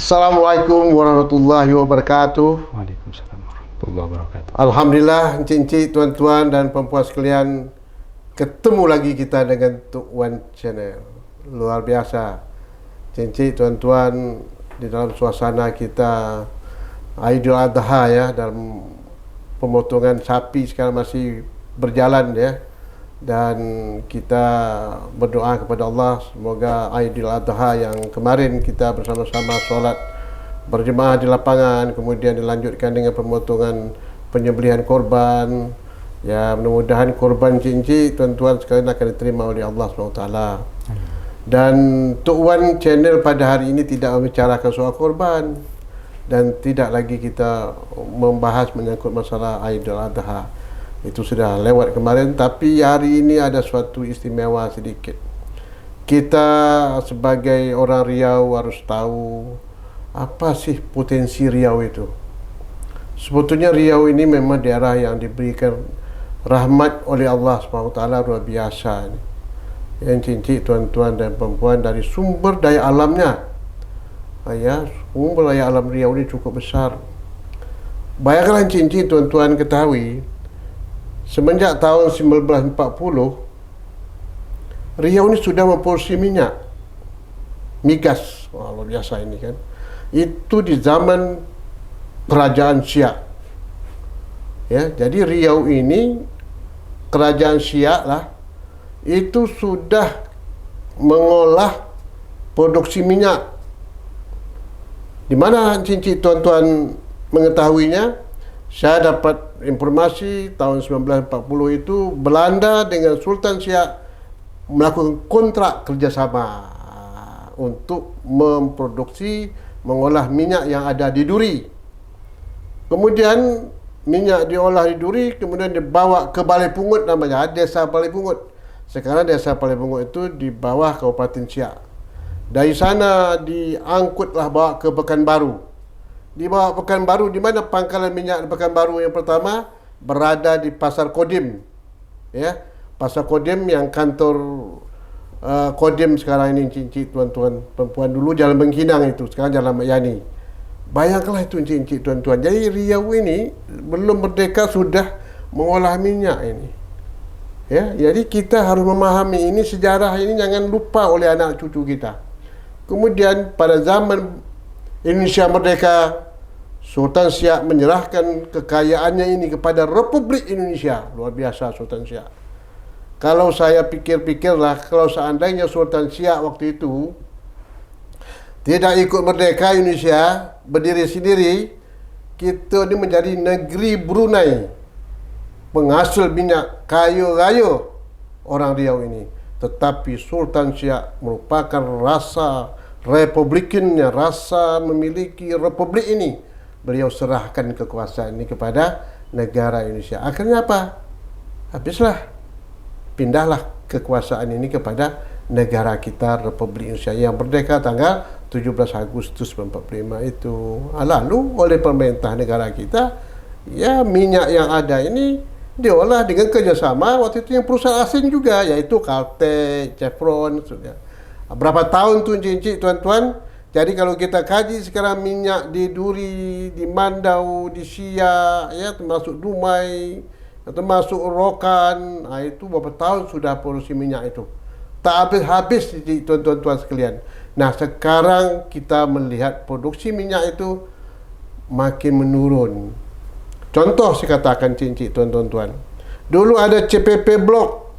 Assalamualaikum warahmatullahi wabarakatuh. Waalaikumsalam warahmatullahi wabarakatuh. Alhamdulillah, encik-encik, tuan-tuan dan puan-puan sekalian, ketemu lagi kita dengan Tok Wan Channel. Luar biasa, encik-encik, tuan-tuan, di dalam suasana kita Aidil Adha ya, dalam pemotongan sapi sekarang masih berjalan ya. Dan kita berdoa kepada Allah semoga Aidil Adha yang kemarin kita bersama-sama solat berjemaah di lapangan, kemudian dilanjutkan dengan pemotongan penyembelihan korban ya, mudah-mudahan korban cincin tuan-tuan sekalian akan diterima oleh Allah SWT. Dan Tok Wan Channel pada hari ini tidak membicarakan soal korban dan tidak lagi kita membahas menyangkut masalah Aidil Adha. Itu sudah lewat kemarin, tapi hari ini ada suatu istimewa sedikit. Kita sebagai orang Riau harus tahu apa sih potensi Riau itu. Sebetulnya Riau ini memang daerah yang diberikan rahmat oleh Allah SWT luar biasa. Yang cincin tuan-tuan dan perempuan, dari sumber daya alamnya. Ya, sumber daya alam Riau ini cukup besar. Bayangkanlah cincin tuan-tuan ketahui, semenjak tahun 1940, Riau ini sudah memproduksi minyak, migas. Wah, luar biasa ini kan. Itu di zaman kerajaan Siak. Ya, jadi Riau ini kerajaan Siak lah, itu sudah mengolah produksi minyak. Di mana cincin tuan-tuan mengetahuinya? Saya dapat informasi tahun 1940 itu Belanda dengan Sultan Siak melakukan kontrak kerjasama untuk memproduksi, mengolah minyak yang ada di Duri. Kemudian minyak diolah di Duri, kemudian dibawa ke Balai Pungut, namanya Desa Balai Pungut. Sekarang Desa Balai Pungut itu di bawah Kabupaten Siak. Dari sana diangkutlah bawa ke Pekanbaru. Di bawah Pekanbaru, di mana pangkalan minyak di Pekanbaru yang pertama berada di Pasar Kodim. Ya, Pasar Kodim yang kantor Kodim sekarang ini, cincin tuan-tuan perempuan, dulu Jalan Bengkinang itu, sekarang Jalan Mat Yani. Bayangkanlah itu cincin tuan-tuan. Jadi Riau ini belum merdeka sudah mengolah minyak ini. Ya, jadi kita harus memahami ini, sejarah ini jangan lupa oleh anak cucu kita. Kemudian pada zaman Indonesia merdeka, Sultan Siak menyerahkan kekayaannya ini kepada Republik Indonesia. Luar biasa Sultan Siak. Kalau saya pikir-pikirlah, kalau seandainya Sultan Siak waktu itu tidak ikut merdeka Indonesia, berdiri sendiri, kita ini menjadi negeri Brunei, penghasil minyak kaya raya orang Riau ini. Tetapi Sultan Siak merupakan rasa republikannya, rasa memiliki republik ini. Beliau serahkan kekuasaan ini kepada negara Indonesia. Akhirnya apa? Habislah. Pindahlah kekuasaan ini kepada negara kita, Republik Indonesia, yang merdeka tanggal 17 Agustus 1945 itu. Lalu oleh pemerintah negara kita, ya, minyak yang ada ini diolah dengan kerjasama waktu itu yang perusahaan asing juga, yaitu Caltech, Chevron. Berapa tahun tu cincin tuan-tuan? Jadi kalau kita kaji sekarang minyak di Duri, di Mandau, di Siak, ya, termasuk Dumai, termasuk Rokan, itu berapa tahun sudah produksi minyak itu? Tak habis-habis tuan-tuan sekalian. Nah, sekarang kita melihat produksi minyak itu makin menurun. Contoh saya katakan cincin tuan-tuan. Dulu ada CPP Blok,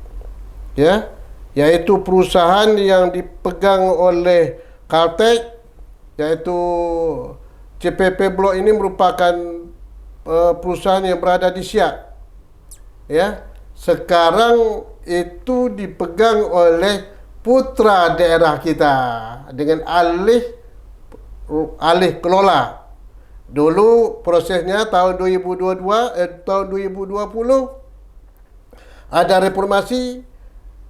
ya, yaitu perusahaan yang dipegang oleh Caltech, yaitu CPP Blok ini merupakan perusahaan yang berada di Siak. Ya, sekarang itu dipegang oleh putra daerah kita dengan alih kelola. Dulu prosesnya tahun 2020 ada reformasi.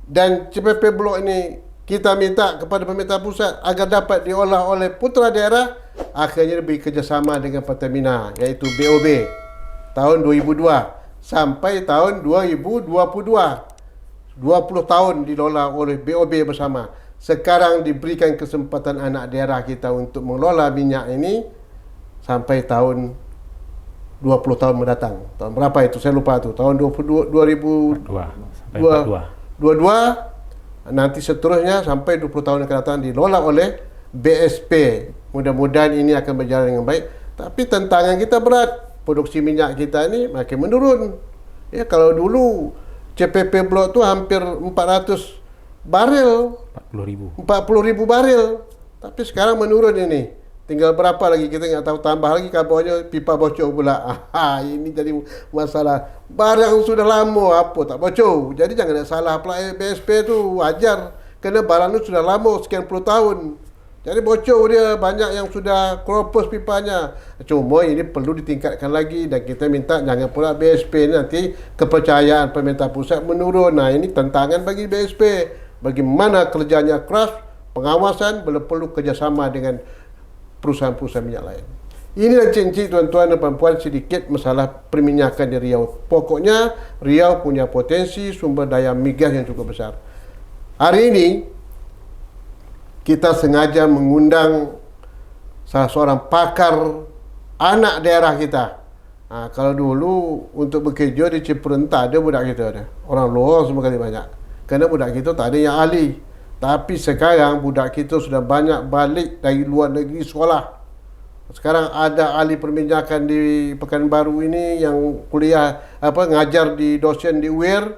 Dan CPP Blok ini kita minta kepada pemerintah pusat agar dapat diolah oleh putra daerah. Akhirnya bekerjasama dengan Pertamina, iaitu BOB, tahun 2002 sampai tahun 2022. 20 tahun diolah oleh BOB bersama. sekarang diberikan kesempatan anak daerah kita untuk mengelola minyak ini sampai tahun 20 tahun mendatang. Tahun berapa itu? Saya lupa tu. Tahun 2022 sampai 42. Nanti seterusnya sampai 20 tahun akan datang dikelola oleh BSP. Mudah-mudahan ini akan berjalan dengan baik. Tapi tantangan kita berat. Produksi minyak kita ni makin menurun. Ya, kalau dulu CPP Blok tu hampir 400 barel, 40,000 barel. Tapi sekarang menurun ini. Tinggal berapa lagi kita nggak tahu, tambah lagi kabarnya pipa bocor pula. Ini jadi masalah. Barang sudah lama apa tak bocor. Jadi jangan ada salah pula BSP tu, wajar. Kerana barang tu sudah lama sekian puluh tahun. Jadi bocor dia, banyak yang sudah keropos pipanya. Cuma ini perlu ditingkatkan lagi dan kita minta jangan pula BSP ni nanti kepercayaan pemerintah pusat menurun. Nah, ini tantangan bagi BSP. Bagaimana kerjanya keras, pengawasan, perlu kerjasama dengan perusahaan-perusahaan minyak lain. Inilah cincin tuan-tuan dan puan-puan sedikit masalah perminyakan di Riau. Pokoknya Riau punya potensi sumber daya migas yang cukup besar. Hari ini kita sengaja mengundang salah seorang pakar anak daerah kita. Kalau dulu untuk bekerja di Cipuran tak ada budak kita ada. Orang luar semua kali banyak. Kerana budak kita tak ada yang ahli. Tapi sekarang budak kita sudah banyak balik dari luar negeri sekolah. Sekarang ada ahli perminyakan di Pekanbaru ini yang kuliah ngajar di dosen di UIR.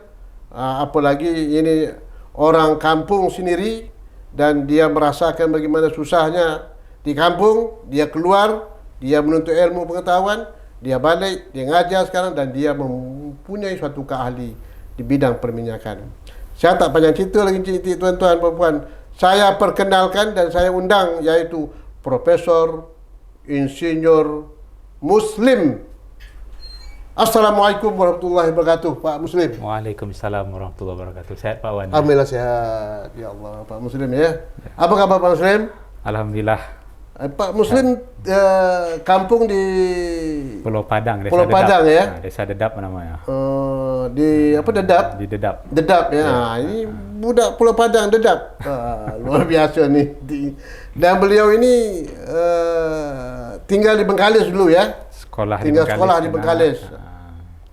Apalagi ini orang kampung sendiri dan dia merasakan bagaimana susahnya di kampung. Dia keluar, dia menuntut ilmu pengetahuan, dia balik, dia ngajar sekarang dan dia mempunyai suatu keahli di bidang perminyakan. Saya tak panjang cerita lagi tuan-tuan dan puan. Saya perkenalkan dan saya undang iaitu Profesor Insinyur Muslim. Assalamualaikum warahmatullahi wabarakatuh, Pak Muslim. Waalaikumsalam warahmatullahi wabarakatuh. Sehat Pak Wan? Alhamdulillah sehat. Ya Allah, Pak Muslim ya. Apa khabar Pak Muslim? Alhamdulillah. Pak Muslim kampung di Pulau Padang, Pulau Padang ya. Desa Dedap namanya. Di apa Dedap? Di Dedap. Dedap ya. Ini budak Pulau Padang Dedap. Luar biasa nih. Dan beliau ini tinggal di Bengkalis dulu ya. Sekolah di Bengkalis.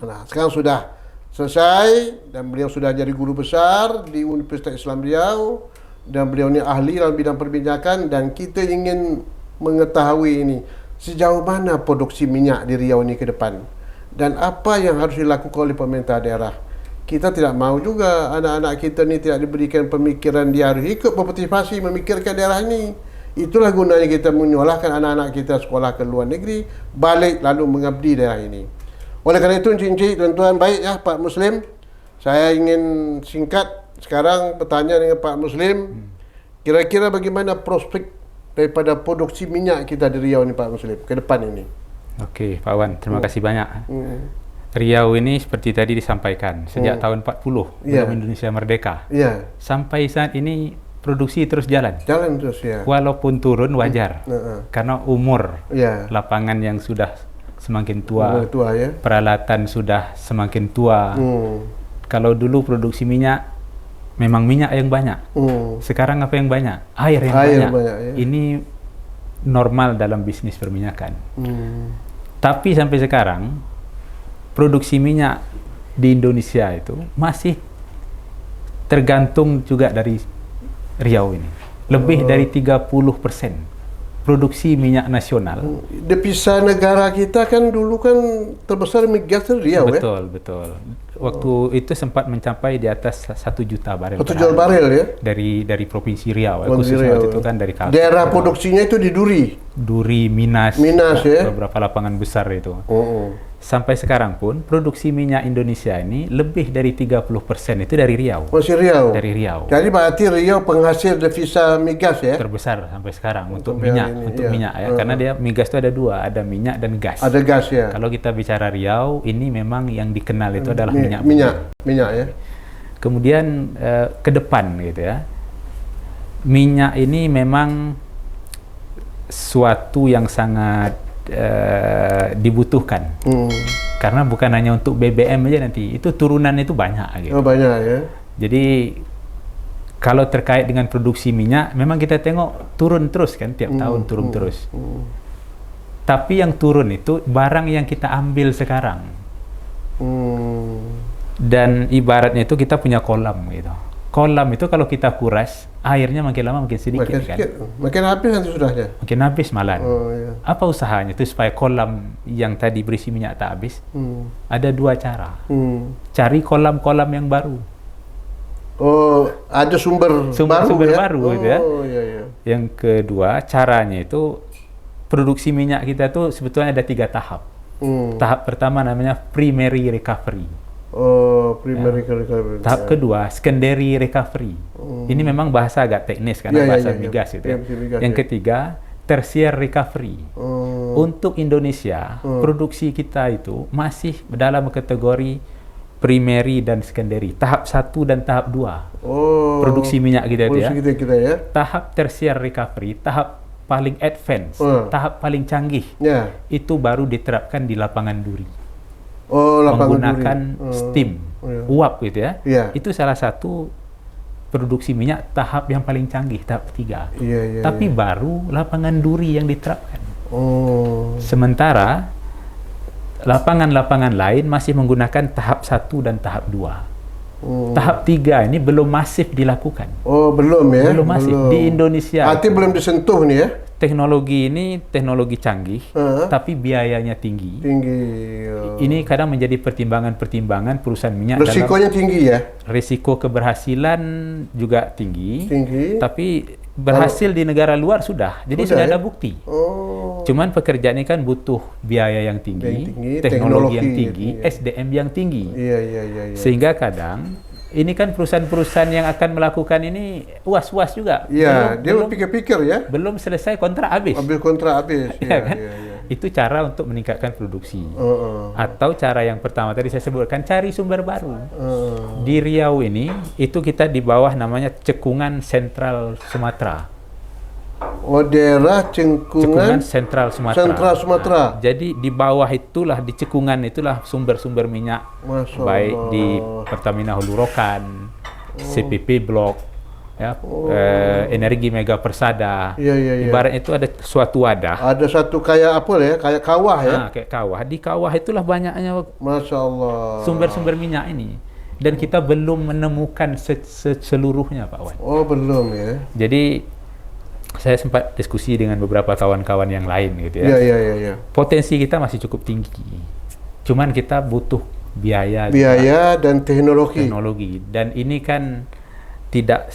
Nah, sekarang sudah selesai dan beliau sudah jadi guru besar di Universitas Islam Riau dan beliau ini ahli dalam bidang perminyakan dan kita ingin mengetahui ini sejauh mana produksi minyak di Riau ini ke depan dan apa yang harus dilakukan oleh pemerintah daerah. Kita tidak mahu juga anak-anak kita ni tidak diberikan pemikiran dia harus ikut berpartisipasi memikirkan daerah ini. Itulah gunanya kita menyolahkan anak-anak kita sekolah ke luar negeri, balik lalu mengabdi daerah ini. Oleh kerana itu, cincin tuan-tuan, baik ya Pak Muslim. Saya ingin singkat sekarang bertanya dengan Pak Muslim. Kira-kira bagaimana prospek daripada produksi minyak kita di Riau ni Pak Muslim ke depan ini? Okey, Pak Wan, terima kasih banyak. Riau ini seperti tadi disampaikan, sejak tahun 40 belum Indonesia merdeka. Sampai saat ini produksi terus jalan. Jalan terus ya. Walaupun turun wajar. Karena umur lapangan yang sudah semakin tua, ya? Peralatan sudah semakin tua. Kalau dulu produksi minyak memang minyak yang banyak. Sekarang apa yang banyak? Air yang banyak ya? Ini normal dalam bisnis perminyakan. Tapi sampai sekarang produksi minyak di Indonesia itu masih tergantung juga dari Riau ini. Lebih dari 30% produksi minyak nasional. Devisa negara kita kan dulu kan terbesar migas dari Riau. Betul. Waktu itu sempat mencapai di atas 1 juta barel. 1 juta barel ya? Dari Provinsi Riau. Khususnya waktu itu kan dari Kalteng. Daerah produksinya itu di Duri, Minas ya? Beberapa lapangan besar itu. Sampai sekarang pun produksi minyak Indonesia ini lebih dari 30% itu dari Riau. Masih Riau? Dari Riau. Jadi berarti Riau penghasil devisa migas ya? Terbesar sampai sekarang untuk minyak. Minyak ya. Karena dia migas itu ada dua, ada minyak dan gas. Ada gas ya? Kalau kita bicara Riau, ini memang yang dikenal itu adalah minyak. Minyak ya? Kemudian ke depan gitu ya. Minyak ini memang suatu yang sangat dibutuhkan karena bukan hanya untuk BBM aja nanti, itu turunan itu banyak gitu. Banyak ya. Jadi Kalau terkait dengan produksi minyak, memang kita tengok turun terus kan, tiap tahun turun terus. Tapi yang turun itu barang yang kita ambil sekarang. Dan ibaratnya itu kita punya kolam gitu. Kolam itu kalau kita kuras, airnya makin lama makin sedikit kan. Makin habis nanti sudahnya. Makin habis malah. Iya. Apa usahanya itu supaya kolam yang tadi berisi minyak tak habis? Ada dua cara. Cari kolam-kolam yang baru. Oh, ada sumber baru gitu ya. Iya. Yang kedua, caranya itu produksi minyak kita tuh sebetulnya ada 3 tahap. Tahap pertama namanya primary recovery. Oh, primary recovery. Tahap kedua, secondary recovery. Ini memang bahasa agak teknis karena bahasa migas gitu ya. Yang ketiga, tertiary recovery. Untuk Indonesia, produksi kita itu masih dalam kategori primary dan secondary, tahap 1 dan tahap 2. Produksi minyak kita itu ya. Tahap tertiary recovery, tahap paling advance, tahap paling canggih. Itu baru diterapkan di lapangan duri. Menggunakan steam, uap gitu ya. Itu salah satu produksi minyak tahap yang paling canggih, tahap 3. Tapi baru lapangan duri yang diterapkan. Sementara lapangan-lapangan lain masih menggunakan tahap 1 dan tahap 2. Tahap 3 ini belum masif dilakukan. Belum ya? Belum masif. Di Indonesia. Arti belum disentuh nih ya? Teknologi ini teknologi canggih, tapi biayanya tinggi. Ini kadang menjadi pertimbangan perusahaan minyak. Risikonya tinggi ya? Risiko keberhasilan juga tinggi. Tapi berhasil di negara luar sudah. Jadi sudah ada bukti. Cuman pekerjaan ini kan butuh biaya yang tinggi, teknologi yang tinggi, SDM yang tinggi. Sehingga kadang ini kan perusahaan-perusahaan yang akan melakukan ini was-was juga. Dia pikir-pikir ya. Belum selesai kontrak habis. Ambil kontrak habis. Kan? Itu cara untuk meningkatkan produksi. Atau cara yang pertama tadi saya sebutkan, cari sumber baru. Di Riau ini, itu kita di bawah namanya Cekungan Sentral Sumatera. Daerah Cekungan Sentral Sumatera. Jadi di bawah itulah, di cekungan itulah sumber-sumber minyak. Baik di Pertamina Hulu Rokan, CPP Blok, ya, Energi Mega Persada. Ibaratnya itu ada suatu wadah. Ada satu kayak apa ya? Kayak kawah ya? Kayak kawah. Di kawah itulah banyaknya Masya Allah. sumber-sumber minyak ini. Dan kita belum menemukan seluruhnya, Pak Wan. Belum ya. Jadi saya sempat diskusi dengan beberapa kawan-kawan yang lain gitu ya. Potensi kita masih cukup tinggi. Cuman kita butuh biaya dan teknologi. Dan ini kan tidak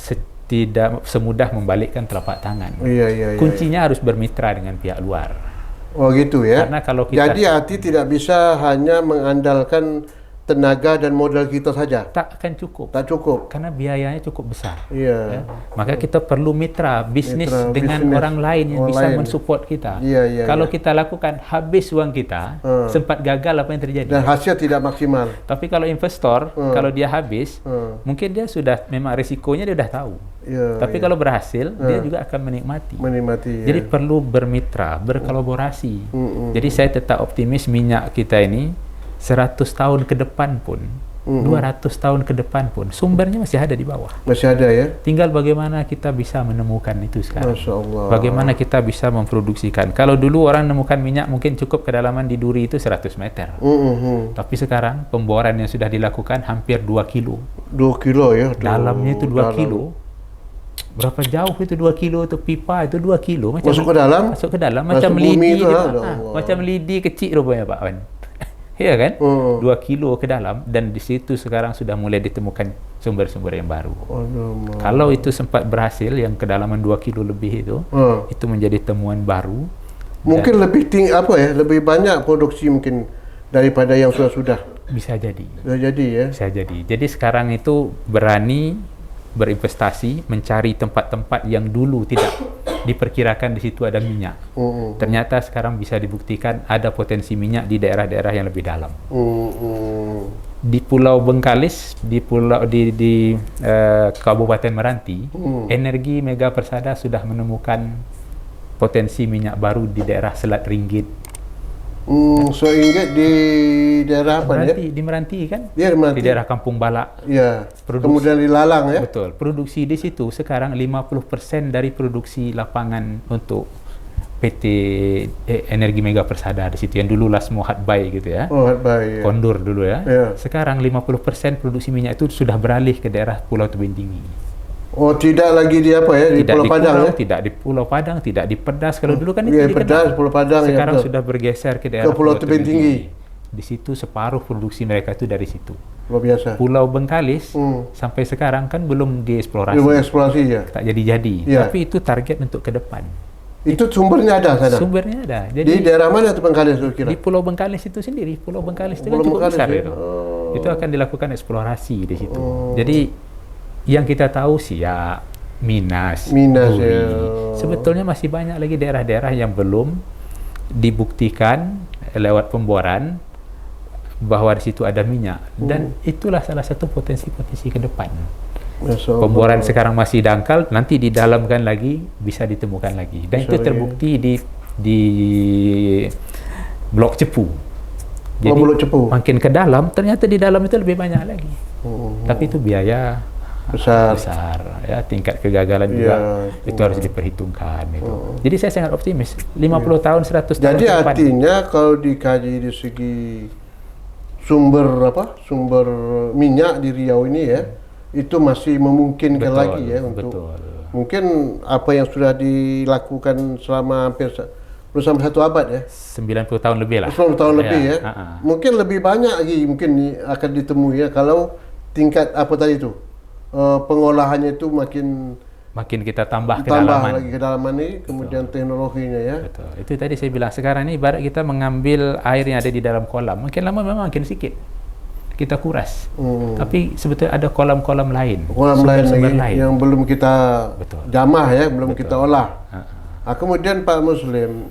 semudah membalikkan telapak tangan. Kuncinya harus bermitra dengan pihak luar. Gitu ya. Karena kalau kita arti tidak bisa hanya mengandalkan tenaga dan modal kita saja. Tak akan cukup. Tak cukup. Karena biayanya cukup besar. Ya. Maka kita perlu mitra bisnis dengan orang lain yang bisa mensupport kita. Kalau kita lakukan habis uang kita, sempat gagal apa yang terjadi. Dan hasil tidak maksimal. Tapi kalau investor, kalau dia habis, mungkin dia sudah memang risikonya dia sudah tahu. Tapi kalau berhasil, dia juga akan menikmati. Jadi perlu bermitra, berkolaborasi. Jadi saya tetap optimis minyak kita ini 100 tahun ke depan pun, 200 tahun ke depan pun, sumbernya masih ada di bawah. Masih ada ya? Tinggal bagaimana kita bisa menemukan itu sekarang. Masya Allah. Bagaimana kita bisa memproduksikan. Kalau dulu orang menemukan minyak mungkin cukup kedalaman di duri itu 100 meter. Tapi sekarang pemboran yang sudah dilakukan hampir 2 kilo. 2 kilo ya? Dalamnya itu 2 kilo. Berapa jauh itu 2 kilo itu pipa itu 2 kilo. Masuk ke dalam? Masuk ke dalam. Macam lidi. Macam lidi kecil rupanya Pak Wan. Iya kan? 2 kilo ke dalam, dan di situ sekarang sudah mulai ditemukan sumber-sumber yang baru. Kalau itu sempat berhasil, yang kedalaman 2 kilo lebih itu menjadi temuan baru. Mungkin lebih tinggi lebih banyak produksi mungkin daripada yang sudah. Bisa jadi. Bisa jadi ya. Bisa jadi. Jadi sekarang itu berani berinvestasi, mencari tempat-tempat yang dulu tidak diperkirakan di situ ada minyak. Ternyata sekarang bisa dibuktikan ada potensi minyak di daerah-daerah yang lebih dalam. Di Pulau Bengkalis, di Kabupaten Meranti, Energi Mega Persada sudah menemukan potensi minyak baru di daerah Selat Ringgit, RM1 di daerah apa ya? Di Meranti kan? Iya, di Meranti. Di daerah Kampung Balak. Iya. Kemudian di Lalang ya? Betul. Produksi di situ sekarang 50% dari produksi lapangan untuk PT Energi Mega Persada di situ yang dulu semua Hatbai gitu ya. Oh, Hatbai. Ya. Kondur dulu ya. Ya. Sekarang 50% produksi minyak itu sudah beralih ke daerah Pulau Tebing Tinggi. Oh, tidak lagi di apa ya? Di tidak Pulau di Padang ya? Tidak di Pulau Padang, tidak di Pedas. Kalau dulu kan itu ya, dikenal. Pedas, Pulau Padang. Sekarang ya, sudah bergeser ke daerah Pulau Tebing Tinggi. Di situ separuh produksi mereka itu dari situ. Luar biasa. Pulau Bengkalis sampai sekarang kan belum dieksplorasi. Belum eksplorasi ya. Tak jadi-jadi. Ya. Tapi itu target untuk ke depan. Itu sumbernya ada sana? Sumbernya ada. Jadi, di daerah mana itu Bengkalis kira? Di Pulau Bengkalis itu sendiri. Pulau Bengkalis itu kan cukup besar ya? itu. Itu akan dilakukan eksplorasi di situ. Jadi yang kita tahu sih ya Minas Duri. Ya. Sebetulnya masih banyak lagi daerah-daerah yang belum dibuktikan lewat pemboran bahwa di situ ada minyak dan itulah salah satu potensi-potensi ke depan. Pemboran sekarang masih dangkal, nanti didalamkan lagi bisa ditemukan lagi dan itu terbukti di Blok Cepu. Jadi Blok Cepu. Makin ke dalam ternyata di dalam itu lebih banyak lagi. Tapi itu biaya besar ya, tingkat kegagalan juga itu harus diperhitungkan itu. Jadi saya sangat optimis 50 tahun 100 tahun. Jadi artinya kalau dikaji dari segi sumber minyak di Riau ini ya, itu masih memungkinkan lagi ya untuk mungkin apa yang sudah dilakukan selama hampir sampai 1 abad ya. 90 tahun lebih lah. 90 tahun lebih ya. Mungkin lebih banyak lagi mungkin akan ditemui ya kalau tingkat apa tadi itu pengolahannya itu makin kita tambah kedalaman. Lagi kedalaman ini, kemudian teknologinya ya. Betul. Itu tadi saya bilang sekarang ini ibarat kita mengambil air yang ada di dalam kolam. Makin lama memang makin sedikit kita kuras. Tapi sebetulnya ada kolam-kolam lain. Kolam lain yang belum kita jamah ya, belum kita olah. Kemudian Pak Muslim,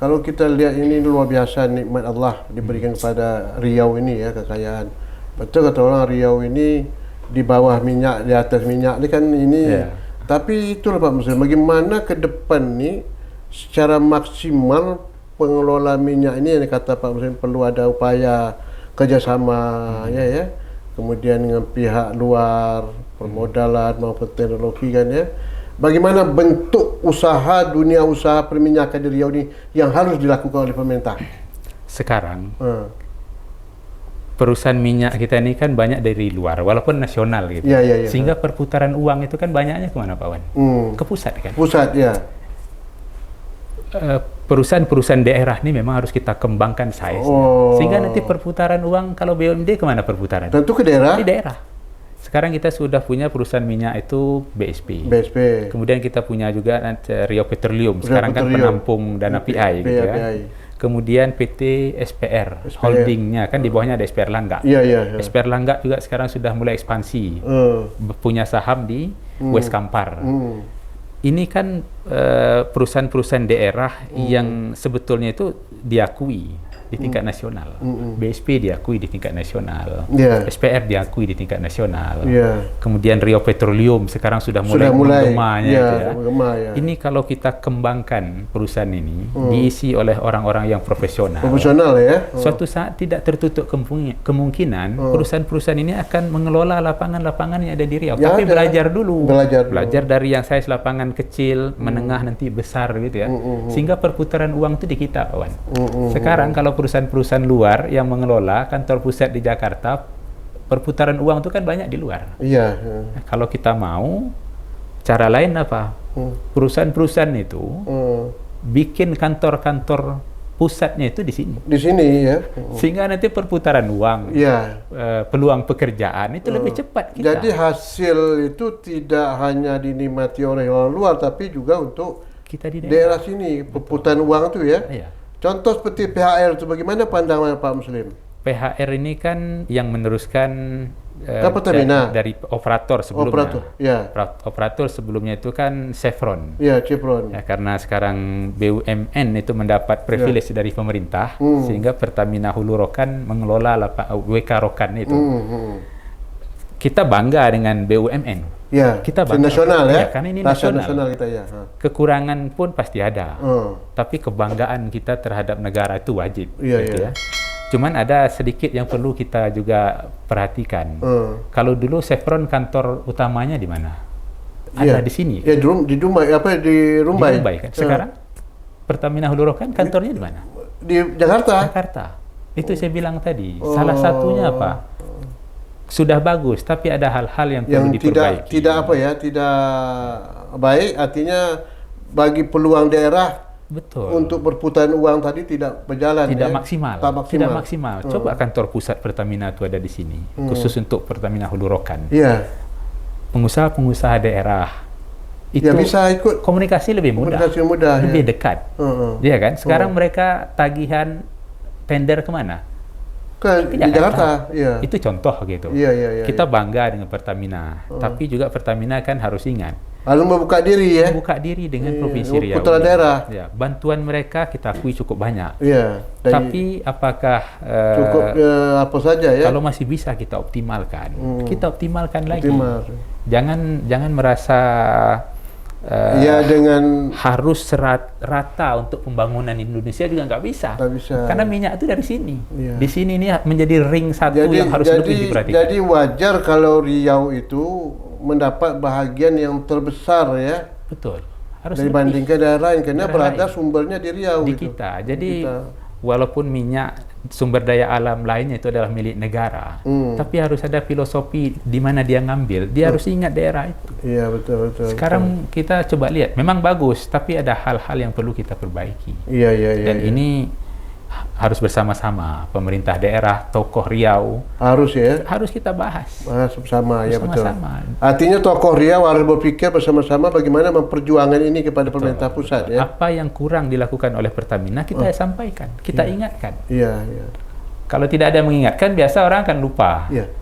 kalau kita lihat ini luar biasa nikmat Allah diberikan kepada Riau ini ya, kekayaan. Betul kata orang Riau ini di bawah minyak, di atas minyak ni kan ini. Tapi itulah Pak Muslim, bagaimana ke depan ni secara maksimal pengelola minyak ini yang kata Pak Muslim perlu ada upaya kerjasama ya. Kemudian dengan pihak luar, permodalan maupun teknologi kan ya. Bagaimana bentuk usaha dunia usaha perminyakan di Riau ini yang harus dilakukan oleh pemerintah? Sekarang perusahaan minyak kita ini kan banyak dari luar, walaupun nasional gitu. Ya. Sehingga perputaran uang itu kan banyaknya kemana Pak Wan? Ke pusat kan? Pusat ya. Perusahaan-perusahaan daerah ini memang harus kita kembangkan size. Sehingga nanti perputaran uang kalau BUMD kemana perputaran? Tentu ke daerah. Di daerah. Sekarang kita sudah punya perusahaan minyak itu BSP. Kemudian kita punya juga Riau Petroleum. Sekarang kan penampung dana PI gitu ya. Kemudian PT SPR, holdingnya kan di bawahnya ada SPR Langgak. SPR Langgak juga sekarang sudah mulai ekspansi, punya saham di West Kampar. Ini kan perusahaan-perusahaan daerah yang sebetulnya itu diakui di tingkat nasional. BSP diakui di tingkat nasional. SPR diakui di tingkat nasional. Kemudian Riau Petroleum sekarang sudah mulai menggemanya. Ini kalau kita kembangkan perusahaan ini diisi oleh orang-orang yang profesional. Ya. Suatu saat tidak tertutup kemungkinan perusahaan-perusahaan ini akan mengelola lapangan-lapangan yang ada di Riau. Tapi belajar dulu. Belajar dari yang size lapangan kecil, menengah, nanti besar gitu ya. Sehingga perputaran uang itu di kita, kawan. Sekarang kalau perusahaan-perusahaan luar yang mengelola kantor pusat di Jakarta, perputaran uang itu kan banyak di luar. Kalau kita mau, cara lain apa? Perusahaan-perusahaan itu bikin kantor-kantor pusatnya itu di sini. Di sini ya. Sehingga nanti perputaran uang, peluang pekerjaan itu lebih cepat kita. Jadi hasil itu tidak hanya dinikmati oleh orang luar, tapi juga untuk kita di daerah sini, perputaran uang itu ya. Contoh seperti PHR itu bagaimana pandangan Pak Muslim? PHR ini kan yang meneruskan dari operator sebelumnya. Operator sebelumnya itu kan Chevron. Chevron. Karena sekarang BUMN itu mendapat privilege dari pemerintah, sehingga Pertamina Hulu Rokan mengelola WK Rokan itu. Kita bangga dengan BUMN. Ya, kita bangga. Nasional ya. Karena ini nasional kita ya. Kekurangan pun pasti ada. Tapi kebanggaan kita terhadap negara itu wajib. Gitu ya. Cuman ada sedikit yang perlu kita juga perhatikan. Kalau dulu Chevron kantor utamanya di mana? Ada di sini. Ya, di Dumai, di Rumbai. Di Rumbai kan. Sekarang Pertamina Hulu Rokan kantornya di mana? Di Jakarta. Jakarta. Itu saya bilang tadi. Salah satunya apa? Sudah bagus, tapi ada hal-hal yang perlu diperbaiki. Tidak baik, artinya bagi peluang daerah untuk perputaran uang tadi tidak berjalan. Tidak maksimal. Coba kantor pusat Pertamina itu ada di sini, khusus untuk Pertamina Hulu Rokan. Iya. Pengusaha-pengusaha daerah itu bisa ikut komunikasi lebih mudah, lebih dekat. Iya kan? Sekarang mereka tagihan tender kemana? Di Jakarta. Ya. Itu contoh gitu. Kita bangga dengan Pertamina, tapi juga Pertamina kan harus ingat. Lalu membuka diri ya. Membuka diri dengan Provinsi Riau. Putra daerah. Ya, bantuan mereka kita akui cukup banyak. Iya. Tapi apakah cukup apa saja ya? Kalau masih bisa kita optimalkan, kita optimalkan lagi. Jangan merasa dengan harus rata untuk pembangunan Indonesia juga nggak bisa. Karena minyak itu dari sini. Di sini ini menjadi ring satu yang harus lebih diperhatikan. Jadi wajar kalau Riau itu mendapat bahagian yang terbesar ya. Betul. Harus dibandingkan daerah lain karena berada sumbernya di Riau. Di kita. Jadi walaupun minyak sumber daya alam lainnya itu adalah milik negara, tapi harus ada filosofi di mana dia ngambil. Dia harus ingat daerah itu. Iya, betul. Sekarang kita coba lihat, memang bagus, tapi ada hal-hal yang perlu kita perbaiki. Iya. Dan ini harus bersama-sama, pemerintah daerah, tokoh Riau. Harus kita bahas. Bersama, ya betul. Artinya tokoh Riau harus berpikir bersama-sama bagaimana memperjuangkan ini kepada pemerintah pusat ya. Apa yang kurang dilakukan oleh Pertamina kita sampaikan, kita ingatkan. Iya. Kalau tidak ada yang mengingatkan, biasa orang akan lupa. Iya.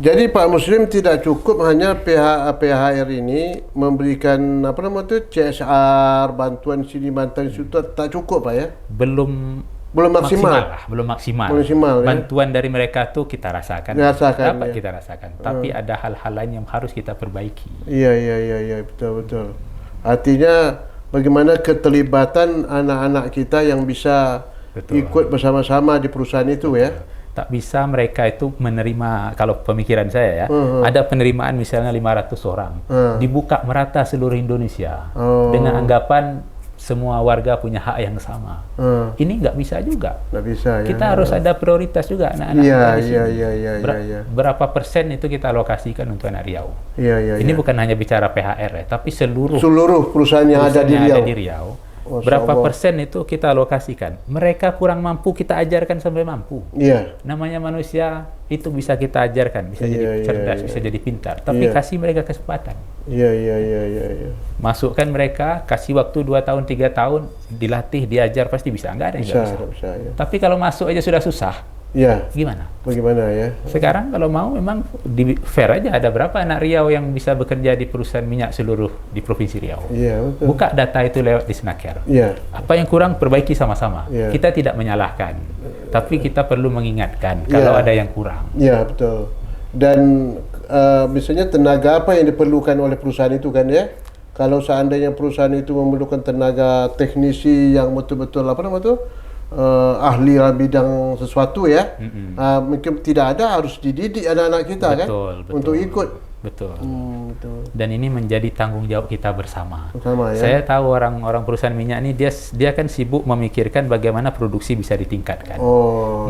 Jadi Pak Muslim tidak cukup hanya PHR ini memberikan CSR, bantuan sini, bantuan situ, tak cukup Pak ya? Belum maksimal. Belum maksimal. Bantuan dari mereka tuh kita rasakan. Kita rasakan. Tapi ada hal-hal lain yang harus kita perbaiki. Iya, betul. Artinya bagaimana keterlibatan anak-anak kita yang bisa ikut bersama-sama di perusahaan itu ya. Tak bisa mereka itu menerima, kalau pemikiran saya ya, ada penerimaan misalnya 500 orang, dibuka merata seluruh Indonesia dengan anggapan semua warga punya hak yang sama. Ini nggak bisa juga. Nggak bisa. Kita harus ada prioritas juga anak-anak. Iya. Berapa persen itu kita alokasikan untuk anak Riau? Iya. Ini bukan hanya bicara PHR ya, tapi seluruh perusahaan yang ada di Riau. Berapa persen itu kita alokasikan? Mereka kurang mampu, kita ajarkan sampai mampu. Iya. Namanya manusia itu bisa kita ajarkan, bisa jadi cerdas, bisa jadi pintar. Tapi kasih mereka kesempatan. Iya. Masukkan mereka, kasih waktu 2 tahun, 3 tahun, dilatih, diajar, pasti bisa. Enggak ada yang nggak bisa. Tapi kalau masuk aja sudah susah. Iya. Bagaimana ya? Sekarang kalau mau memang di fair aja, ada berapa anak Riau yang bisa bekerja di perusahaan minyak seluruh di Provinsi Riau? Iya, betul. Buka data itu lewat di Snaker. Iya. Apa yang kurang perbaiki sama-sama. Kita tidak menyalahkan, tapi kita perlu mengingatkan kalau ada yang kurang. Iya, betul. Dan misalnya tenaga apa yang diperlukan oleh perusahaan itu kan ya? Kalau seandainya perusahaan itu memerlukan tenaga teknisi yang betul-betul ahli bidang sesuatu ya, mungkin tidak ada, harus dididik anak-anak kita betul. Untuk ikut. Betul. Dan ini menjadi tanggung jawab kita bersama. Ya? Saya tahu orang perusahaan minyak ini dia kan sibuk memikirkan bagaimana produksi bisa ditingkatkan,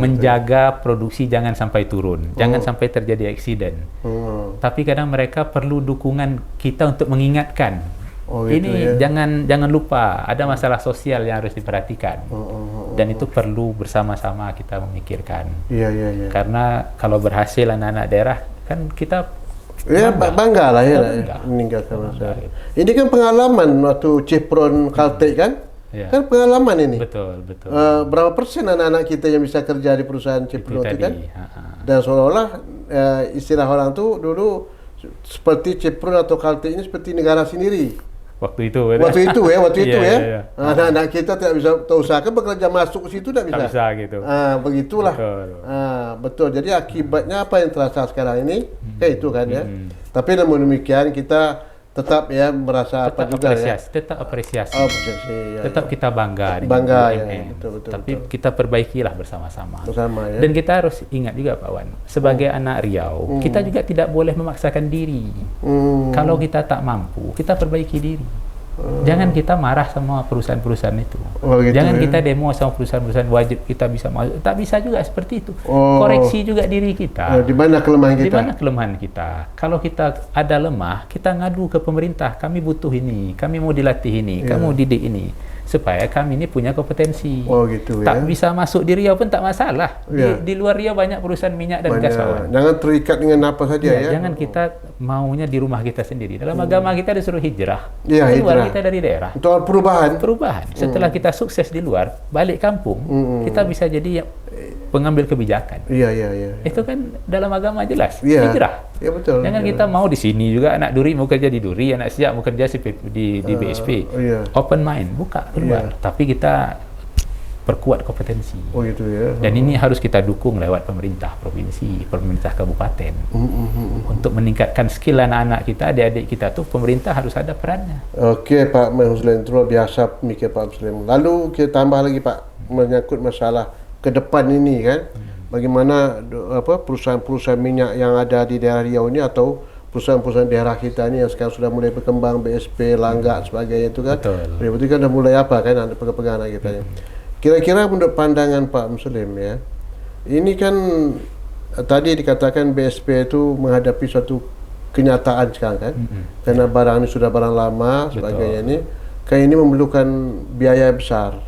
menjaga produksi jangan sampai turun, jangan sampai terjadi eksiden. Tapi kadang mereka perlu dukungan kita untuk mengingatkan. Ini jangan lupa ada masalah sosial yang harus diperhatikan, dan itu perlu bersama-sama kita memikirkan. Iya. Karena kalau berhasil anak-anak daerah kan kita bangga lah ya, meninggalkan masalah. Ini kan pengalaman waktu Chevron Caltech kan? Kan pengalaman ini. Betul. Berapa persen anak-anak kita yang bisa kerja di perusahaan Chevron itu kan? Dan seolah-olah istilah orang tuh dulu seperti Chevron atau Caltech ini seperti negara sendiri. Waktu itu anak-anak kita tidak bisa usahakan bekerja masuk ke situ tidak bisa. Tak bisa gitu. Begitulah. Betul. Jadi akibatnya apa yang terasa sekarang ini? Kayak itu kan ya. Tapi namun demikian kita tetap ya merasa tetap juga apresiasi, ya. Tetap apresiasi. Ya, tetap kita bangga ya. Betul, Tapi kita perbaikilah bersama-sama. Ya. Dan kita harus ingat juga Pak Wan, sebagai anak Riau, kita juga tidak boleh memaksakan diri. Kalau kita tak mampu, kita perbaiki diri. Jangan kita marah sama perusahaan-perusahaan itu. Gitu Jangan ya. kita demo sama perusahaan-perusahaan wajib kita bisa masuk. Tak bisa juga seperti itu. Koreksi juga diri kita. Di mana kelemahan kita? Di mana kelemahan kita? Kalau kita ada lemah, kita ngadu ke pemerintah. Kami butuh ini, kami mau dilatih ini, kamu didik ini, supaya kami ini punya kompetensi. Gitu ya. Tak bisa masuk di Riau pun tak masalah. Di luar Riau banyak perusahaan minyak dan gas. Jangan terikat dengan apa saja ya. Jangan kita maunya di rumah kita sendiri. Dalam agama kita disuruh hijrah. Hijrah. Kita dari daerah. Itu perubahan. Setelah kita sukses di luar, balik kampung, kita bisa jadi pengambil kebijakan. Itu kan dalam agama jelas. Hijrah. Ya betul. Jangan kita mau di sini juga anak Duri mau kerja di Duri, anak Siak mau kerja di BSP. Open mind, buka keluar. Tapi kita perkuat kompetensi. Gitu ya. Dan ini harus kita dukung lewat pemerintah provinsi, pemerintah kabupaten. Untuk meningkatkan skill anak-anak kita, adik-adik kita tuh pemerintah harus ada perannya. Oke Pak Muslim, itu luar biasa mikir Pak Muslim. Lalu kita tambah lagi Pak, menyangkut masalah ke depan ini kan. Bagaimana perusahaan-perusahaan minyak yang ada di daerah Riau ini atau perusahaan-perusahaan daerah kita ini yang sekarang sudah mulai berkembang, BSP, Langgak, sebagainya itu kan. Berarti kan sudah mulai ada pegangan kita ya. Kira-kira menurut pandangan Pak Muslim ya, ini kan tadi dikatakan BSP itu menghadapi suatu kenyataan sekarang kan, karena barang ini sudah barang lama, sebagainya ini, kayak ini memerlukan biaya besar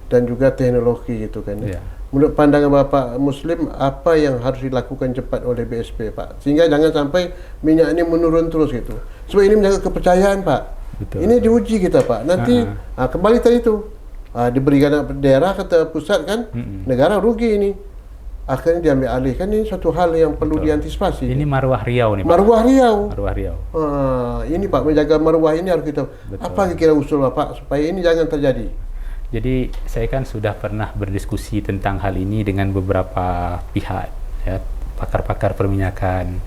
dan juga teknologi gitu kan. Menurut pandangan Bapak Muslim, apa yang harus dilakukan cepat oleh BSP Pak, sehingga jangan sampai minyak ini menurun terus gitu. Sebab ini menjaga kepercayaan Pak. Ini diuji kita Pak. Nanti kembali tadi itu. Diberikan daerah kata pusat kan, negara rugi ini, akhirnya diambil alih kan. Ini suatu hal yang perlu diantisipasi. Ini maruah Riau nih Pak. Maruah Riau. Ini Pak, menjaga maruah ini harus kita. Apa kira usul Bapak supaya ini jangan terjadi? Jadi saya kan sudah pernah berdiskusi tentang hal ini dengan beberapa pihak ya, pakar-pakar perminyakan,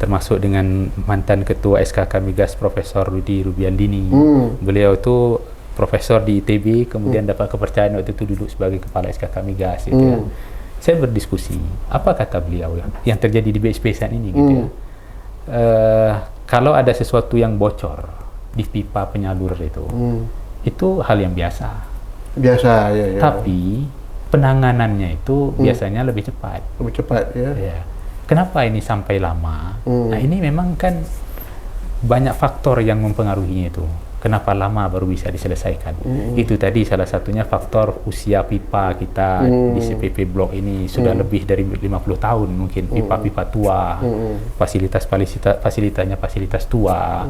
termasuk dengan mantan ketua SKK Migas Profesor Rudi Rubiandini. Beliau itu profesor di ITB, kemudian dapat kepercayaan waktu itu duduk sebagai kepala SKK Migas gitu ya. Saya berdiskusi, apa kata beliau yang terjadi di BSP saat ini gitu ya. Kalau ada sesuatu yang bocor di pipa penyalur itu hal yang biasa. Ya. Tapi penanganannya itu biasanya lebih cepat. Ya. Kenapa ini sampai lama? Nah, ini memang kan banyak faktor yang mempengaruhinya itu. Kenapa lama baru bisa diselesaikan? Itu tadi salah satunya faktor usia pipa kita di CPP Blok ini sudah lebih dari 50 tahun mungkin, pipa-pipa tua, fasilitasnya fasilitas tua.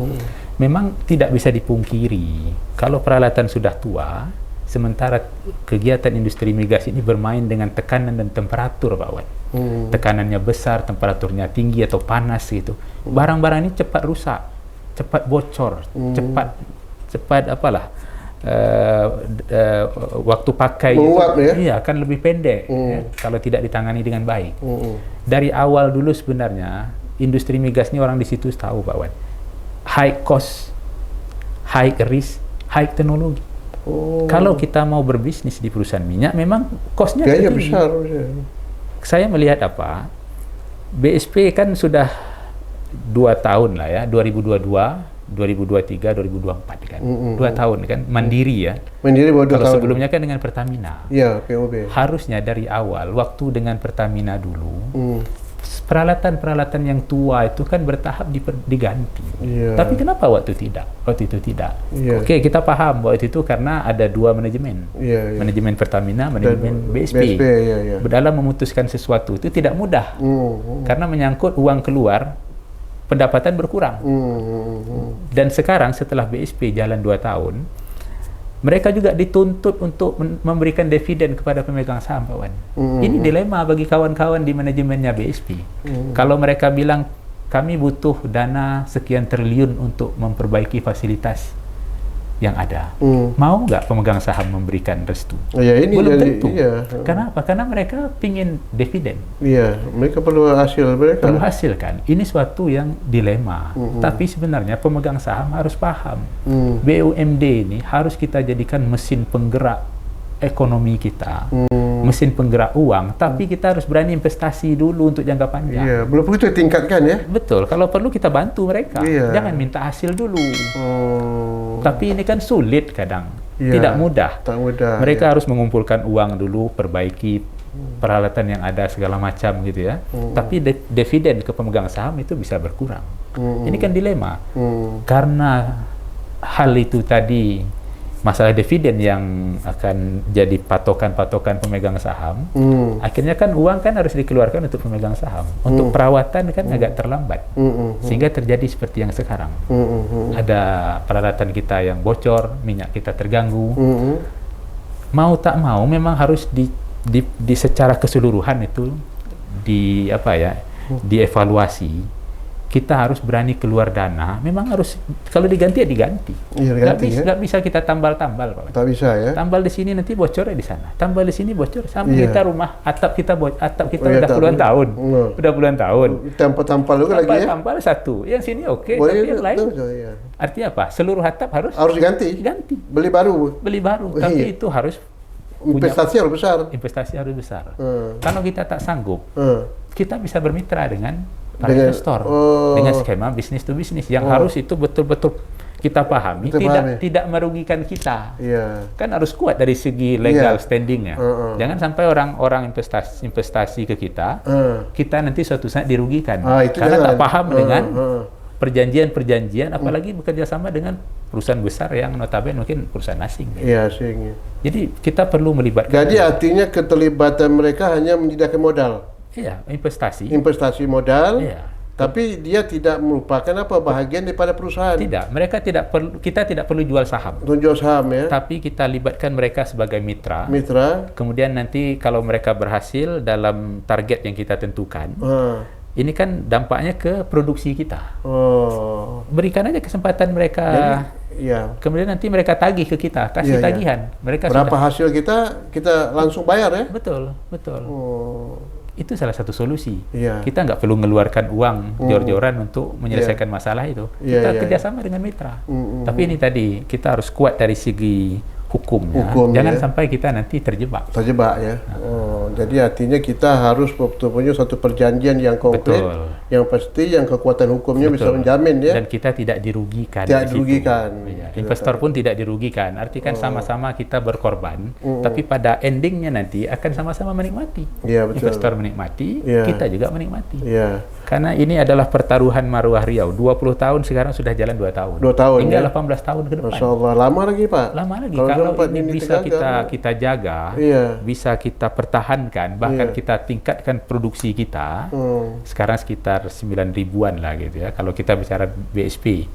Memang tidak bisa dipungkiri kalau peralatan sudah tua, sementara kegiatan industri migas ini bermain dengan tekanan dan temperatur Pak Wan. Tekanannya besar, temperaturnya tinggi atau panas gitu. Barang-barang ini cepat rusak, cepat bocor, cepat waktu pakai akan lebih pendek ya, kalau tidak ditangani dengan baik. Dari awal dulu sebenarnya industri migas ini orang di situ tahu Pak Wan, high cost, high risk, high teknologi. Kalau kita mau berbisnis di perusahaan minyak, memang cost-nya besar. Saya melihat BSP kan sudah 2 tahun lah ya, 2022, 2023, 2024 kan. 2 tahun kan mandiri ya. Mandiri baru 2 tahun. Kalau sebelumnya kan dengan Pertamina. Iya, POB. Harusnya dari awal waktu dengan Pertamina dulu. Peralatan-peralatan yang tua itu kan bertahap diganti. Tapi kenapa waktu itu tidak? Oke, kita paham waktu itu karena ada 2 manajemen. Manajemen Pertamina, manajemen BSP. Dalam memutuskan sesuatu itu tidak mudah. Karena menyangkut uang keluar, pendapatan berkurang. Dan sekarang setelah BSP jalan 2 tahun, mereka juga dituntut untuk memberikan dividen kepada pemegang saham Pak Wan. Ini dilema bagi kawan-kawan di manajemennya BSP. Kalau mereka bilang kami butuh dana sekian triliun untuk memperbaiki fasilitas yang ada. Mau nggak pemegang saham memberikan restu? Ya, ini belum jadi, tentu. Iya. Kenapa? Karena mereka pingin dividen. Iya, mereka perlu hasil mereka. Perlu hasil kan. Ini suatu yang dilema. Tapi sebenarnya pemegang saham harus paham. BUMD ini harus kita jadikan mesin penggerak ekonomi kita, mesin penggerak uang, tapi kita harus berani investasi dulu untuk jangka panjang. Iya, belum begitu tingkatkan ya. Betul, kalau perlu kita bantu mereka, jangan minta hasil dulu. Tapi ini kan sulit kadang, tidak mudah. Tak mudah. Mereka harus mengumpulkan uang dulu, perbaiki peralatan yang ada segala macam gitu ya. Tapi dividen ke pemegang saham itu bisa berkurang. Ini kan dilema. Karena hal itu tadi, masalah dividen yang akan jadi patokan-patokan pemegang saham, akhirnya kan uang kan harus dikeluarkan untuk pemegang saham. Untuk perawatan kan agak terlambat, sehingga terjadi seperti yang sekarang. Ada peralatan kita yang bocor, minyak kita terganggu. Mau tak mau memang harus di secara keseluruhan itu dievaluasi. Kita harus berani keluar dana. Memang harus, kalau diganti ya diganti. Iya, nggak bisa kita tambal-tambal, Pak. Tak bisa ya. Tambal di sini nanti bocornya di sana. Tambal di sini bocor. Sampai kita rumah atap kita udah puluhan tahun. Udah puluhan tahun. Tampal juga lagi ya. Tampal satu. Yang sini oke, tapi yang lain. Artinya apa? Seluruh atap harus ganti. Beli baru. Tapi itu harus investasi harus besar. Investasi harus besar. Kalau kita tak sanggup, kita bisa bermitra dengan para investor dengan skema bisnis to bisnis yang harus itu betul-betul kita pahami, tidak merugikan kita. Kan harus kuat dari segi legal standingnya. Jangan sampai orang-orang investasi ke kita, kita nanti suatu saat dirugikan karena tak paham dengan perjanjian-perjanjian, apalagi bekerja sama dengan perusahaan besar yang notabene mungkin perusahaan asing. Iya, asing. Jadi kita perlu melibatkan. Jadi artinya keterlibatan mereka hanya menyediakan modal. Iya, investasi modal. Iya. Tapi dia tidak merupakan bahagian daripada perusahaan. Tidak, kita tidak perlu jual saham. Jual saham ya. Tapi kita libatkan mereka sebagai mitra. Kemudian nanti kalau mereka berhasil dalam target yang kita tentukan, ini kan dampaknya ke produksi kita. Berikan aja kesempatan mereka. Jadi, kemudian nanti mereka tagih ke kita, kasih tagihan. Mereka berapa hasil kita langsung bayar ya? Betul. Itu salah satu solusi. Kita nggak perlu mengeluarkan uang jor-joran untuk menyelesaikan masalah itu. Kita kerjasama dengan mitra. Tapi ini tadi kita harus kuat dari segi hukumnya. Jangan sampai kita nanti terjebak ya. Jadi artinya kita harus betul punya satu perjanjian yang konkret, yang pasti, yang kekuatan hukumnya bisa menjamin ya. Dan kita tidak dirugikan. Investor pun tidak dirugikan. Artinya kan sama-sama kita berkorban, tapi pada endingnya nanti akan sama-sama menikmati. Investor menikmati, kita juga menikmati. Karena ini adalah pertaruhan maruah Riau. 20 tahun sekarang sudah jalan 2 tahun. Tinggal 18 tahun ke depan. Masya Allah, lama lagi Pak. Lama lagi. Kalau ini bisa kita jaga, bisa kita pertahankan, bahkan kita tingkatkan produksi kita. Sekarang sekitar 9 ribuan lah gitu ya. Kalau kita bicara BSP.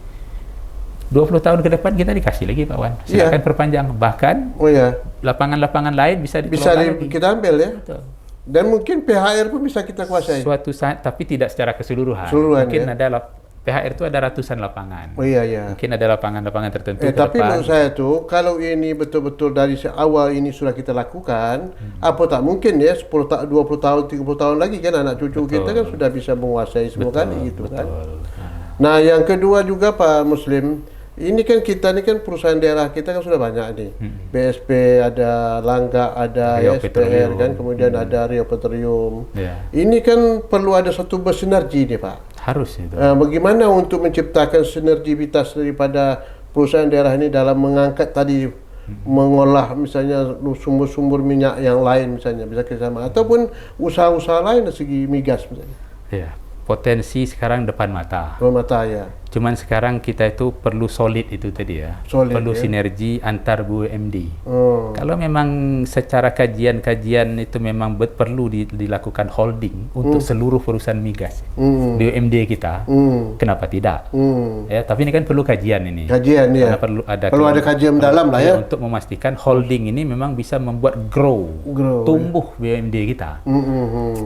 20 tahun ke depan kita dikasih lagi Pak Wan. Silakan perpanjang. Bahkan lapangan-lapangan lain bisa kita ambil ya. Betul. Dan mungkin PHR pun bisa kita kuasai. Suatu saat, tapi tidak secara keseluruhan. Mungkin ada PHR itu ada ratusan lapangan. Mungkin ada lapangan-lapangan tertentu. Tapi menurut saya tuh, kalau ini betul-betul dari awal ini sudah kita lakukan, apa tak mungkin ya 10 20 tahun, 30 tahun lagi kan anak cucu kita kan sudah bisa menguasai semua kan gitu kan. Nah, yang kedua juga Pak Muslim, ini kan kita perusahaan daerah kita kan sudah banyak nih. BSP ada, Langga ada, SPR kan, kemudian ada Riau Petroleum. Ini kan perlu ada satu bersinergi nih Pak. Harus itu. Bagaimana untuk menciptakan sinergivitas daripada perusahaan daerah ini dalam mengangkat tadi, mengolah misalnya sumber-sumber minyak yang lain misalnya bisa kerjasama, ataupun usaha-usaha lain dari segi migas misalnya. Potensi sekarang depan mata. Ya. Cuman sekarang kita itu perlu solid itu tadi ya. Perlu sinergi antar BUMD. Kalau memang secara kajian-kajian itu memang perlu dilakukan holding untuk seluruh perusahaan migas BUMD kita, kenapa tidak? Tapi ini kan perlu kajian ini. Karena perlu ada kajian dalam lah ya. Untuk memastikan holding ini memang bisa membuat tumbuh BUMD kita.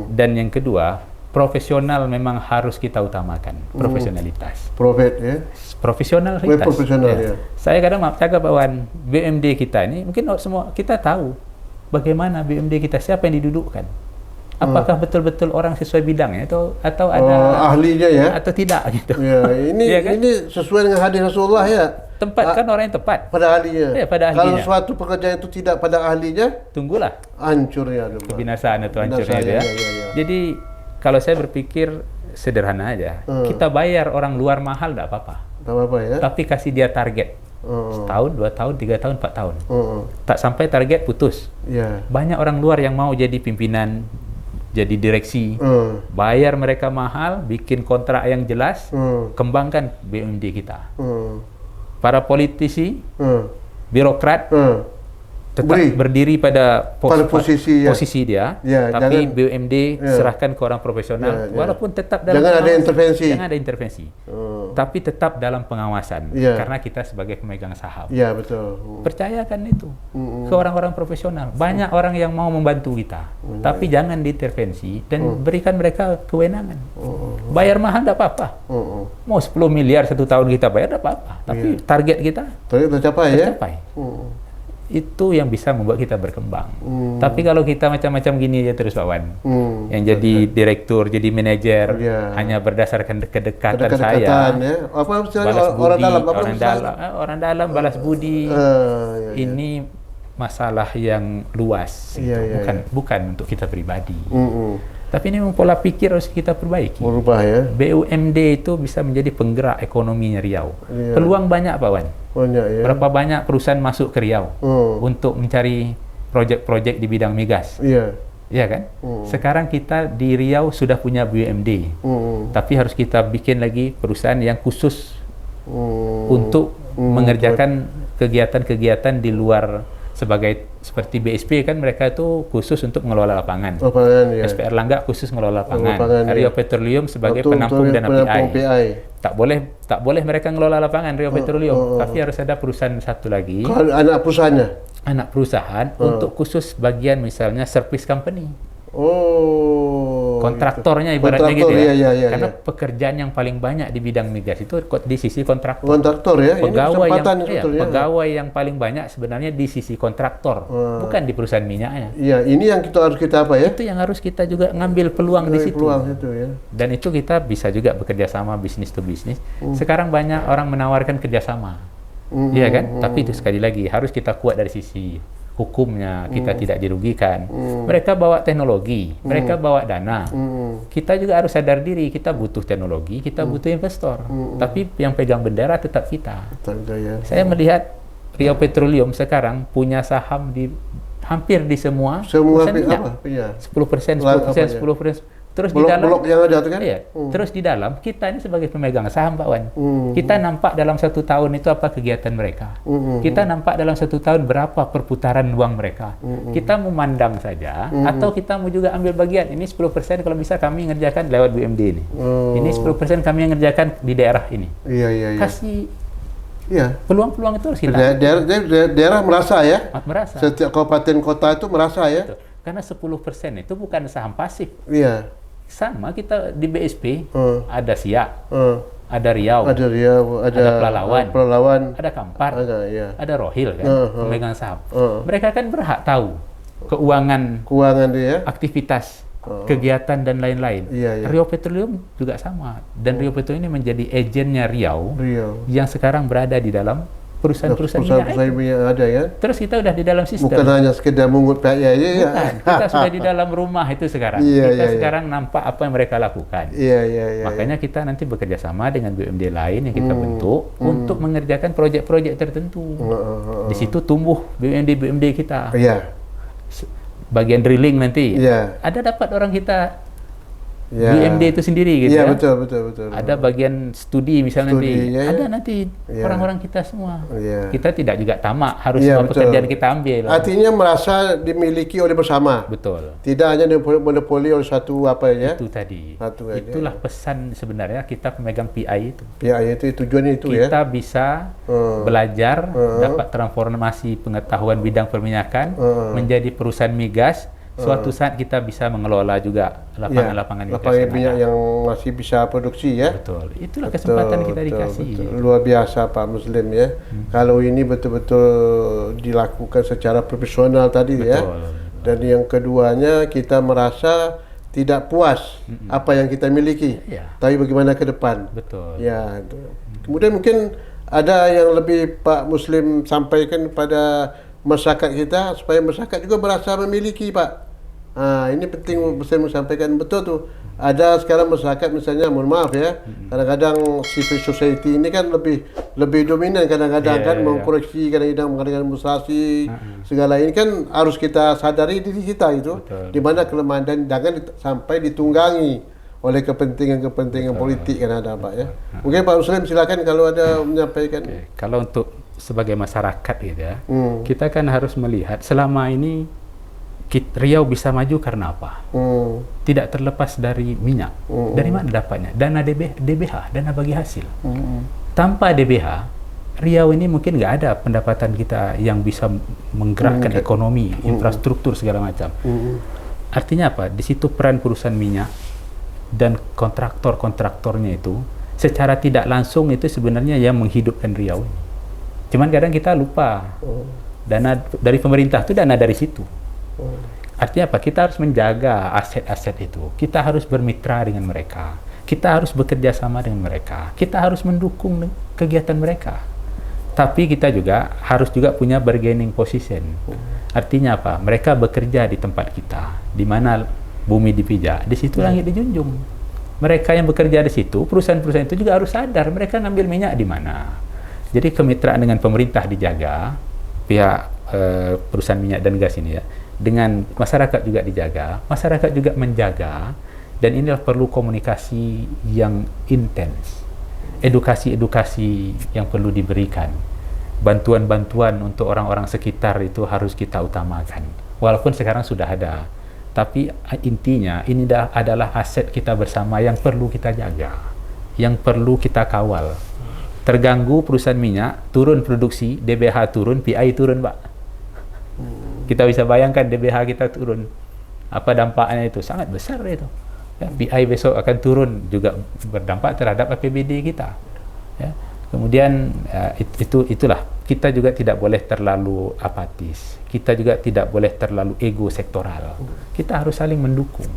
Dan yang kedua, profesional memang harus kita utamakan, profesionalitas. Profesionalitas. Profesional, ya. Saya kadang cakap bahwa BUMD kita ini, mungkin semua kita tahu bagaimana BUMD kita, siapa yang didudukkan. Apakah betul-betul orang sesuai bidangnya atau ada ahlinya ya atau tidak gitu. Ya, ini ya kan? Ini sesuai dengan hadis Rasulullah ya. Tempatkan orang yang tepat pada ahlinya. Ya, pada ahlinya. Kalau suatu pekerjaan itu tidak pada ahlinya, tunggulah hancurnya, kebinasaan atau hancurnya itu ya. Jadi kalau saya berpikir sederhana aja, kita bayar orang luar mahal enggak apa-apa. Enggak apa-apa ya. Tapi kasih dia target. Setahun, 2 tahun, 3 tahun, 4 tahun. Tak sampai target putus. Ya. Banyak orang luar yang mau jadi pimpinan, jadi direksi, bayar mereka mahal, bikin kontrak yang jelas, kembangkan BUMD kita. Para politisi, birokrat, tetap berdiri pada posisi dia, tapi BUMD serahkan ke orang profesional, walaupun tetap dalam jangan ada intervensi, tapi tetap dalam pengawasan, karena kita sebagai pemegang saham. Ya, betul. Percayakan itu ke orang-orang profesional. Banyak orang yang mau membantu kita, tapi jangan diintervensi dan berikan mereka kewenangan. Bayar mahal tidak apa-apa. Mau 10 miliar 1 tahun kita bayar tidak apa-apa, tapi target kita tercapai. Itu yang bisa membuat kita berkembang. Tapi kalau kita macam-macam gini ya terus Pak Wan, yang jadi direktur, jadi manajer, hanya berdasarkan kedekatan saya, ya. Apa balas budi, orang dalam balas budi, ini masalah yang luas, bukan untuk kita pribadi. Tapi ini pola pikir harus kita perbaiki. Berubah ya. BUMD itu bisa menjadi penggerak ekonominya Riau. Peluang banyak Pak Wan. Banyak ya. Berapa banyak perusahaan masuk ke Riau untuk mencari proyek-proyek di bidang migas. Iya kan? Sekarang kita di Riau sudah punya BUMD. Tapi harus kita bikin lagi perusahaan yang khusus untuk mengerjakan kegiatan-kegiatan di luar, seperti BSP kan mereka itu khusus untuk mengelola lapangan. SPR Langga khusus mengelola lapangan. Rio Petroleum sebagai penampung dana PI. Tak boleh mereka mengelola lapangan Rio Petroleum, tapi harus ada perusahaan satu lagi. Anak perusahaan untuk khusus bagian misalnya service company. Kontraktornya ibaratnya gitu ya. Karena pekerjaan yang paling banyak di bidang migas itu di sisi kontraktor. Ya. Pegawai yang paling banyak sebenarnya di sisi kontraktor, bukan di perusahaan minyaknya. Iya, ini yang kita harus kita Itu yang harus kita juga ngambil peluang di situ. Dan itu kita bisa juga bekerja sama bisnis to bisnis. Sekarang banyak orang menawarkan kerjasama. Iya kan? Tapi itu sekali lagi harus kita kuat dari sisi hukumnya, kita tidak dirugikan. Mereka bawa teknologi, mereka bawa dana. Kita juga harus sadar diri, kita butuh teknologi, kita butuh investor. Tapi yang pegang bendera tetap kita. Saya melihat Rio Petroleum sekarang punya saham di hampir di semua minyak. 10%. Terus di dalam blok yang ada itu kan? Terus di dalam kita ini sebagai pemegang saham Pak Wan, kita nampak dalam 1 tahun itu apa kegiatan mereka. Kita nampak dalam 1 tahun berapa perputaran uang mereka. Kita memandang saja atau kita mau juga ambil bagian. Ini 10% kalau bisa kami ngerjakan lewat BUMD ini. Ini 10% kami yang ngerjakan di daerah ini. Kasih peluang-peluang itu harus kita. Daerah merasa ya. Merasa. Setiap kabupaten kota itu merasa ya. Betul. Karena 10% itu bukan saham pasif. Sama kita di BSP ada Siak, ada Riau, ada Pelalawan, ada Kampar, ada Rohil kan, pemegang saham. Mereka kan berhak tahu keuangan dia, aktivitas, kegiatan dan lain-lain. Rio Petroleum juga sama, dan Rio Petroleum ini menjadi agennya Riau yang sekarang berada di dalam perusahaan-perusahaan minyak ada ya. Terus kita udah di dalam sistem. Bukan hanya sekedar mungut PI aja ya. Kita sudah di dalam rumah itu sekarang. Kita sekarang nampak apa yang mereka lakukan. Makanya kita nanti bekerja sama dengan BUMD lain yang kita bentuk untuk mengerjakan proyek-proyek tertentu. Di situ tumbuh BUMD kita. Bagian drilling nanti. Ada dapat orang kita BUMD itu sendiri gitu ya. Betul. Ada bagian studi misalnya ada nanti orang-orang kita semua. Kita tidak juga tamak harus semua pekerjaan kita ambil. Artinya merasa dimiliki oleh bersama. Betul. Tidak hanya monopoli oleh satu Itu tadi. Itulah pesan sebenarnya kita pemegang PI itu. PI itu tujuannya itu kita bisa belajar, dapat transformasi pengetahuan bidang perminyakan menjadi perusahaan migas suatu saat kita bisa mengelola juga lapangan-lapangan minyak yang masih bisa produksi ya. Betul. Itulah kesempatan kita dikasih. Betul. Luar biasa Pak Muslim ya. Kalau ini betul-betul dilakukan secara profesional tadi ya. Dan yang keduanya kita merasa tidak puas apa yang kita miliki. Tapi bagaimana ke depan. Betul. Ya. Kemudian mungkin ada yang lebih Pak Muslim sampaikan pada masyarakat kita supaya masyarakat juga merasa memiliki Pak. Ini penting saya sampaikan betul tuh. Ada sekarang masyarakat misalnya, mohon maaf ya, kadang-kadang civil society ini kan lebih dominan kadang-kadang kan mengkoreksi, kadang-kadang demonstrasi segala ini kan harus kita sadari diri kita itu di mana kelemahan dan jangan sampai ditunggangi oleh kepentingan politik kan ada Pak ya. Mungkin Pak Muslim silakan kalau ada menyampaikan. Kalau untuk sebagai masyarakat gitu ya, kita kan harus melihat selama ini Riau bisa maju karena apa? Tidak terlepas dari minyak. Dari mana dapatnya? Dana DBH, dana bagi hasil. Tanpa DBH, Riau ini mungkin nggak ada pendapatan kita yang bisa menggerakkan ekonomi, infrastruktur segala macam. Artinya apa? Di situ peran perusahaan minyak dan kontraktornya itu secara tidak langsung itu sebenarnya yang menghidupkan Riau. Cuman kadang kita lupa dana dari pemerintah itu dana dari situ. Artinya apa? Kita harus menjaga aset-aset itu. Kita harus bermitra dengan mereka. Kita harus bekerja sama dengan mereka. Kita harus mendukung kegiatan mereka. Tapi kita juga harus punya bargaining position. Artinya apa? Mereka bekerja di tempat kita, di mana bumi dipijak, di situ langit dijunjung. Mereka yang bekerja di situ, perusahaan-perusahaan itu juga harus sadar mereka ngambil minyak di mana. Jadi kemitraan dengan pemerintah dijaga, pihak perusahaan minyak dan gas ini ya. Dengan masyarakat juga dijaga, masyarakat juga menjaga, dan inilah perlu komunikasi yang intens, edukasi yang perlu diberikan, bantuan-bantuan untuk orang-orang sekitar itu harus kita utamakan. Walaupun sekarang sudah ada, tapi intinya ini adalah aset kita bersama yang perlu kita jaga, yang perlu kita kawal. Terganggu perusahaan minyak, turun produksi, DBH turun, PI turun Pak. Kita bisa bayangkan DBH kita turun, apa dampaknya itu? Sangat besar itu. Ya, PI besok akan turun, juga berdampak terhadap APBD kita. Ya. Kemudian itulah, kita juga tidak boleh terlalu apatis. Kita juga tidak boleh terlalu ego sektoral. Kita harus saling mendukung.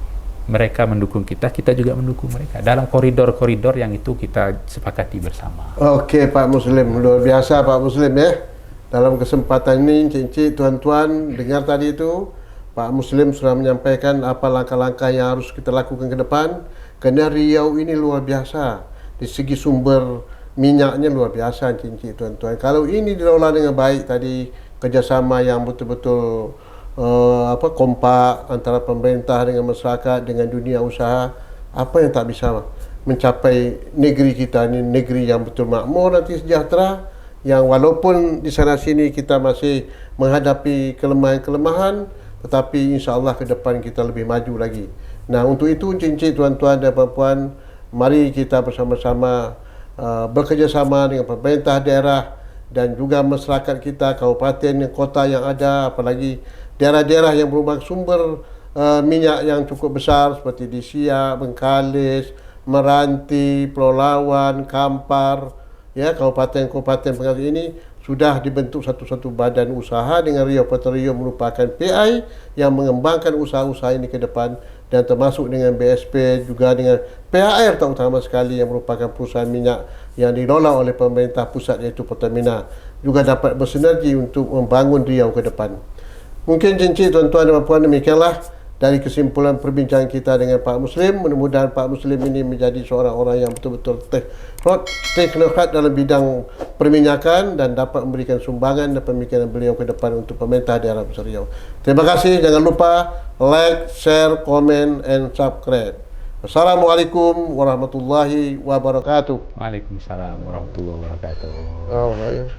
Mereka mendukung kita juga mendukung mereka. Dalam koridor-koridor yang itu kita sepakati bersama. Oke Pak Muslim, luar biasa Pak Muslim ya. Dalam kesempatan ini, Cincik, tuan-tuan, dengar tadi itu, Pak Muslim sudah menyampaikan apa langkah-langkah yang harus kita lakukan ke depan. Kerana Riau ini luar biasa. Di segi sumber minyaknya luar biasa, Cincik, tuan-tuan. Kalau ini dikelola dengan baik tadi, kerjasama yang betul-betul kompak antara pemerintah dengan masyarakat, dengan dunia usaha, apa yang tak bisa mencapai negeri kita ini, negeri yang betul makmur nanti sejahtera. Yang walaupun di sana sini kita masih menghadapi kelemahan-kelemahan, tetapi insya-Allah ke depan kita lebih maju lagi. Nah, untuk itu Cincik, tuan-tuan dan puan-puan, mari kita bersama-sama bekerjasama dengan pemerintah daerah dan juga masyarakat kita, kabupaten dan kota yang ada, apalagi daerah-daerah yang merupakan sumber minyak yang cukup besar seperti di Siak, Bengkalis, Meranti, Pulau Lawan, Kampar. Ya, kabupaten-kabupaten pengasas ini sudah dibentuk satu-satu badan usaha dengan Riau Petroleum merupakan PI yang mengembangkan usaha-usaha ini ke depan, dan termasuk dengan BSP juga dengan PAR terutama sekali yang merupakan perusahaan minyak yang dikelola oleh pemerintah pusat iaitu Pertamina juga dapat bersinergi untuk membangun Riau ke depan. Mungkin Cincik, tuan-tuan dan puan, demikianlah dari kesimpulan perbincangan kita dengan Pak Muslim. Mudah-mudahan Pak Muslim ini menjadi seorang orang yang betul-betul teknokrat dalam bidang perminyakan dan dapat memberikan sumbangan dan pemikiran beliau ke depan untuk pemerintah daerah besar Riau. Terima kasih. Jangan lupa like, share, comment, and subscribe. Assalamualaikum warahmatullahi wabarakatuh. Waalaikumsalam warahmatullahi wabarakatuh. Oh, ya.